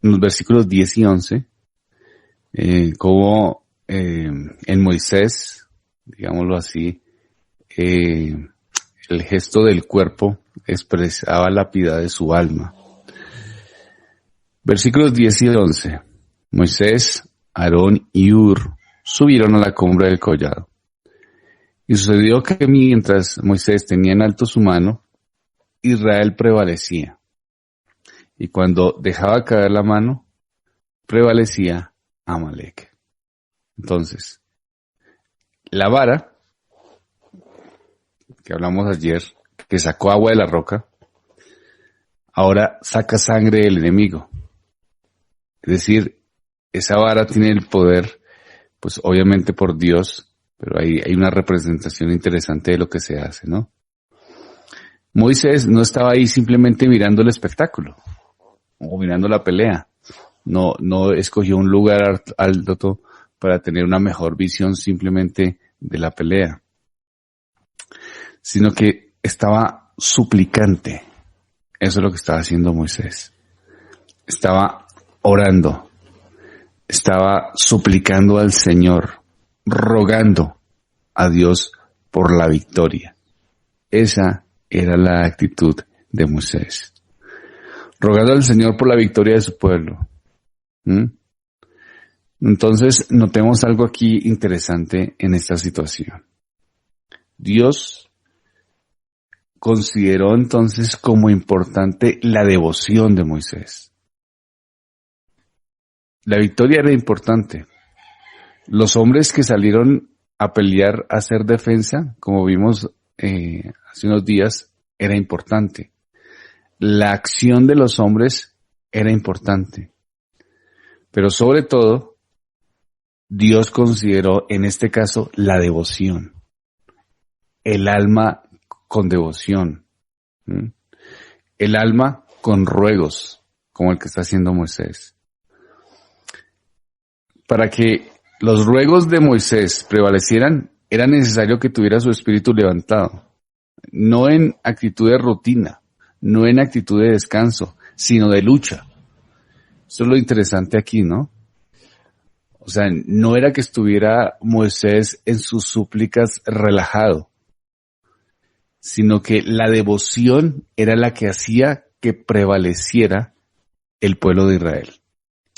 en los versículos 10 y 11, cómo en Moisés, digámoslo así, el gesto del cuerpo expresaba la piedad de su alma. Versículos 10 y 11. Moisés, Aarón y Hur subieron a la cumbre del collado. Y sucedió que mientras Moisés tenía en alto su mano, Israel prevalecía. Y cuando dejaba caer la mano, prevalecía Amalek. Entonces, la vara, que hablamos ayer, que sacó agua de la roca, ahora saca sangre del enemigo. Es decir, esa vara tiene el poder, pues obviamente por Dios, pero hay una representación interesante de lo que se hace, ¿no? Moisés no estaba ahí simplemente mirando el espectáculo o mirando la pelea. No escogió un lugar alto para tener una mejor visión simplemente de la pelea, sino que estaba suplicante. Eso es lo que estaba haciendo Moisés. Estaba orando, estaba suplicando al Señor, rogando a Dios por la victoria. Esa era la actitud de Moisés. Rogando al Señor por la victoria de su pueblo. Entonces, notemos algo aquí interesante en esta situación. Dios consideró entonces como importante la devoción de Moisés. La victoria era importante. Los hombres que salieron a pelear, a hacer defensa, como vimos hace unos días, era importante. La acción de los hombres era importante. Pero sobre todo, Dios consideró en este caso la devoción. El alma con devoción. El alma con ruegos, como el que está haciendo Moisés. Para que los ruegos de Moisés prevalecieran, era necesario que tuviera su espíritu levantado. No en actitud de rutina, no en actitud de descanso, sino de lucha. Eso es lo interesante aquí, ¿no? O sea, no era que estuviera Moisés en sus súplicas relajado, sino que la devoción era la que hacía que prevaleciera el pueblo de Israel.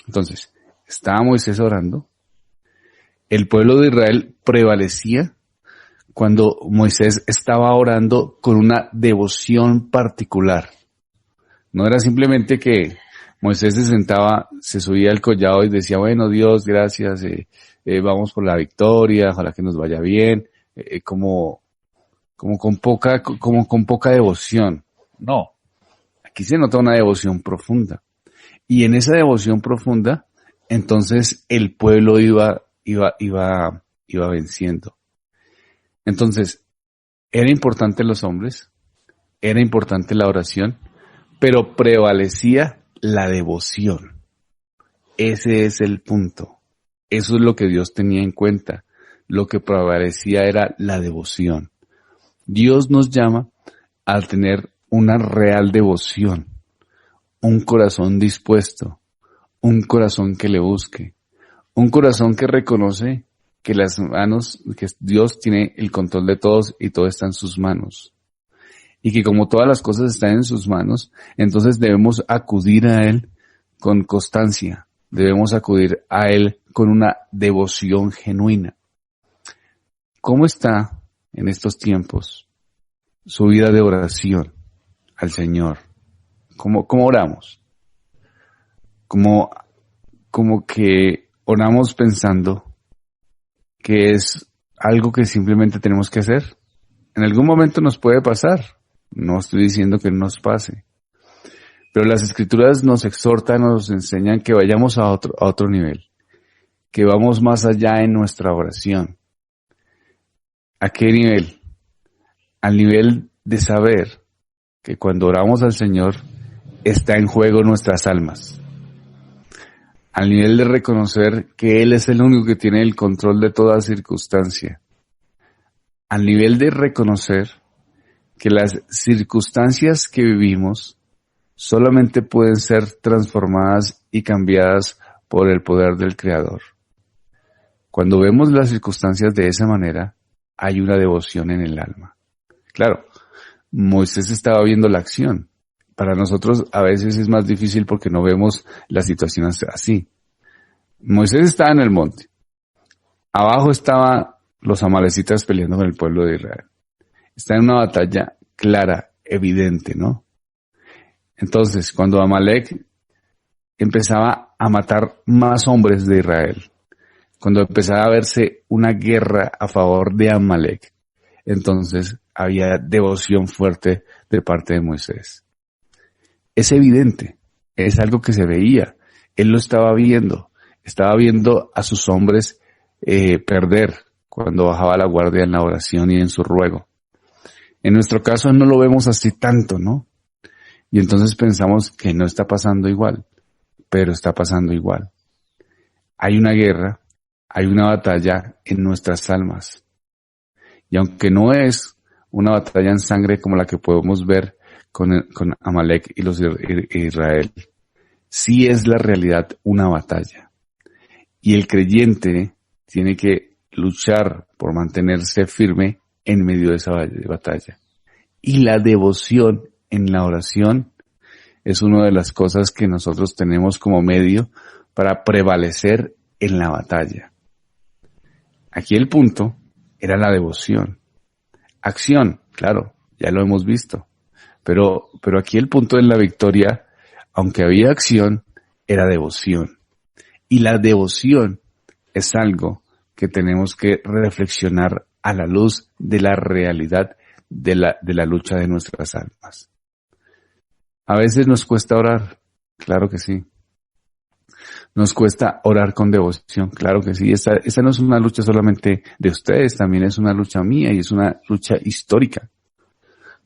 Entonces, estaba Moisés orando, el pueblo de Israel prevalecía cuando Moisés estaba orando con una devoción particular. No era simplemente que Moisés se sentaba, se subía al collado y decía, bueno, Dios, gracias, vamos por la victoria, ojalá que nos vaya bien, como con poca devoción. No, aquí se nota una devoción profunda. Y en esa devoción profunda, entonces el pueblo iba venciendo. Entonces, era importante los hombres, era importante la oración, pero prevalecía la devoción. Ese es el punto. Eso es lo que Dios tenía en cuenta. Lo que prevalecía era la devoción. Dios nos llama a tener una real devoción, un corazón dispuesto, un corazón que le busque, un corazón que reconoce que que Dios tiene el control de todos y todo está en sus manos. Y que como todas las cosas están en sus manos, entonces debemos acudir a Él con constancia, debemos acudir a Él con una devoción genuina. ¿Cómo está en estos tiempos su vida de oración al Señor? ¿Cómo oramos? Como que oramos pensando que es algo que simplemente tenemos que hacer. En algún momento nos puede pasar. No estoy diciendo que no nos pase. Pero las Escrituras nos exhortan, nos enseñan que vayamos a otro nivel. Que vamos más allá en nuestra oración. ¿A qué nivel? Al nivel de saber que cuando oramos al Señor está en juego nuestras almas. Al nivel de reconocer que Él es el único que tiene el control de toda circunstancia. Al nivel de reconocer que las circunstancias que vivimos solamente pueden ser transformadas y cambiadas por el poder del Creador. Cuando vemos las circunstancias de esa manera, hay una devoción en el alma. Claro, Moisés estaba viendo la acción. Para nosotros a veces es más difícil porque no vemos la situación así. Moisés estaba en el monte. Abajo estaban los amalecitas peleando con el pueblo de Israel. Está en una batalla clara, evidente, ¿no? Entonces, cuando Amalek empezaba a matar más hombres de Israel, cuando empezaba a verse una guerra a favor de Amalek, entonces había devoción fuerte de parte de Moisés. Es evidente, es algo que se veía. Él lo estaba viendo a sus hombres perder cuando bajaba la guardia en la oración y en su ruego. En nuestro caso no lo vemos así tanto, ¿no? Y entonces pensamos que no está pasando igual, pero está pasando igual. Hay una guerra, hay una batalla en nuestras almas. Y aunque no es una batalla en sangre como la que podemos ver con Amalek y los Israel, sí es la realidad una batalla. Y el creyente tiene que luchar por mantenerse firme en medio de esa batalla. Y la devoción en la oración es una de las cosas que nosotros tenemos como medio para prevalecer en la batalla. Aquí el punto era la devoción. Acción, claro, ya lo hemos visto. Pero aquí el punto en la victoria, aunque había acción, era devoción. Y la devoción es algo que tenemos que reflexionar a la luz de la realidad de la lucha de nuestras almas. A veces nos cuesta orar, claro que sí. Nos cuesta orar con devoción, claro que sí. Esta no es una lucha solamente de ustedes, también es una lucha mía y es una lucha histórica.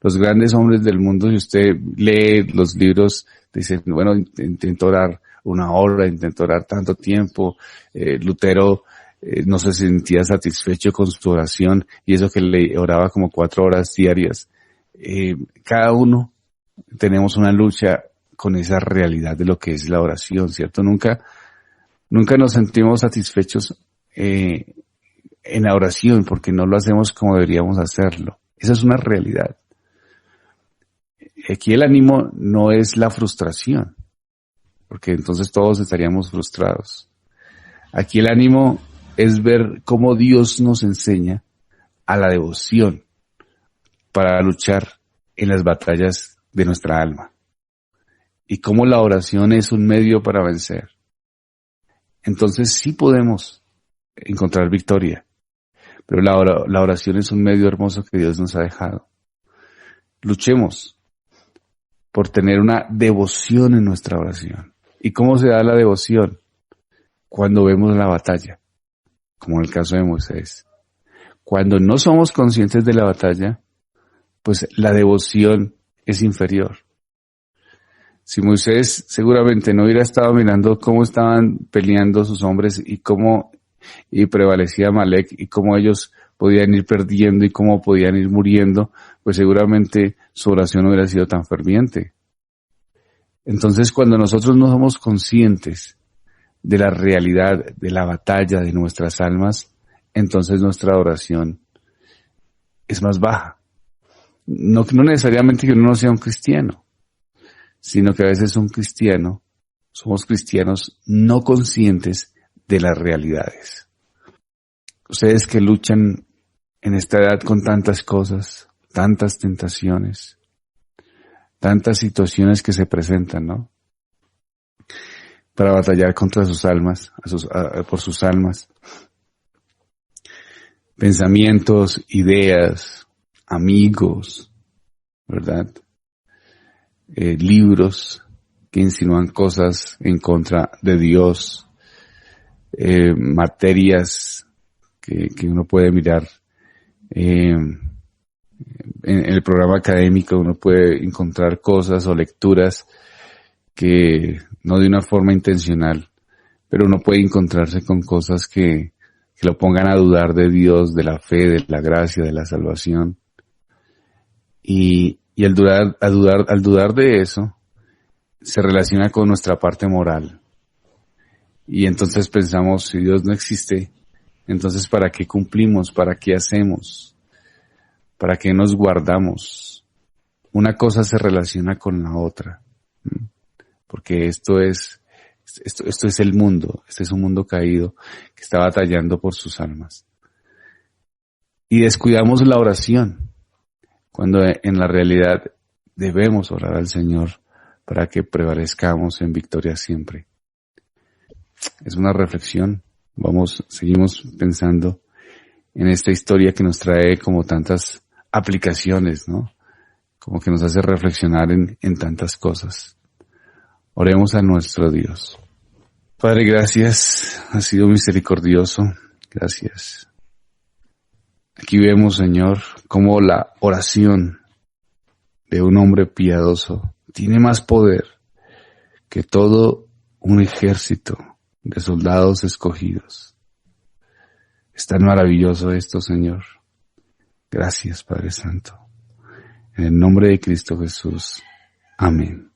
Los grandes hombres del mundo, si usted lee los libros, dicen, bueno, intento orar una hora, intento orar tanto tiempo. Lutero no se sentía satisfecho con su oración y eso que le oraba como 4 horas diarias. Cada uno tenemos una lucha con esa realidad de lo que es la oración, ¿cierto? Nunca nos sentimos satisfechos en la oración porque no lo hacemos como deberíamos hacerlo. Esa es una realidad. Aquí el ánimo no es la frustración, porque entonces todos estaríamos frustrados. Aquí el ánimo es ver cómo Dios nos enseña a la devoción para luchar en las batallas de nuestra alma y cómo la oración es un medio para vencer. Entonces sí podemos encontrar victoria, pero la oración es un medio hermoso que Dios nos ha dejado. Luchemos por tener una devoción en nuestra oración. ¿Y cómo se da la devoción? Cuando vemos la batalla, como en el caso de Moisés. Cuando no somos conscientes de la batalla, pues la devoción es inferior. Si Moisés seguramente no hubiera estado mirando cómo estaban peleando sus hombres y prevalecía Amalek y cómo ellos podían ir perdiendo y cómo podían ir muriendo, pues seguramente su oración no hubiera sido tan ferviente. Entonces, cuando nosotros no somos conscientes de la realidad de la batalla de nuestras almas, entonces nuestra oración es más baja. No necesariamente que uno no sea un cristiano, sino que a veces somos cristianos no conscientes de las realidades. Ustedes que luchan en esta edad con tantas cosas, tantas tentaciones, tantas situaciones que se presentan, ¿no? Para batallar contra sus almas, por sus almas. Pensamientos, ideas, amigos, ¿verdad? Libros que insinúan cosas en contra de Dios, materias que uno puede mirar en el programa académico, uno puede encontrar cosas o lecturas que no de una forma intencional, pero uno puede encontrarse con cosas que lo pongan a dudar de Dios, de la fe, de la gracia, de la salvación. Y al dudar de eso, se relaciona con nuestra parte moral. Y entonces pensamos, si Dios no existe, entonces ¿para qué cumplimos? ¿Para qué hacemos? ¿Para qué nos guardamos? Una cosa se relaciona con la otra. Porque esto es el mundo. Este es un mundo caído que está batallando por sus almas. Y descuidamos la oración, cuando en la realidad debemos orar al Señor para que prevalezcamos en victoria siempre. Es una reflexión. Seguimos pensando en esta historia que nos trae como tantas aplicaciones, ¿no? Como que nos hace reflexionar en tantas cosas. Oremos a nuestro Dios. Padre, gracias. Has sido misericordioso. Gracias. Aquí vemos, Señor, cómo la oración de un hombre piadoso tiene más poder que todo un ejército de soldados escogidos. Es tan maravilloso esto, Señor. Gracias, Padre Santo. En el nombre de Cristo Jesús. Amén.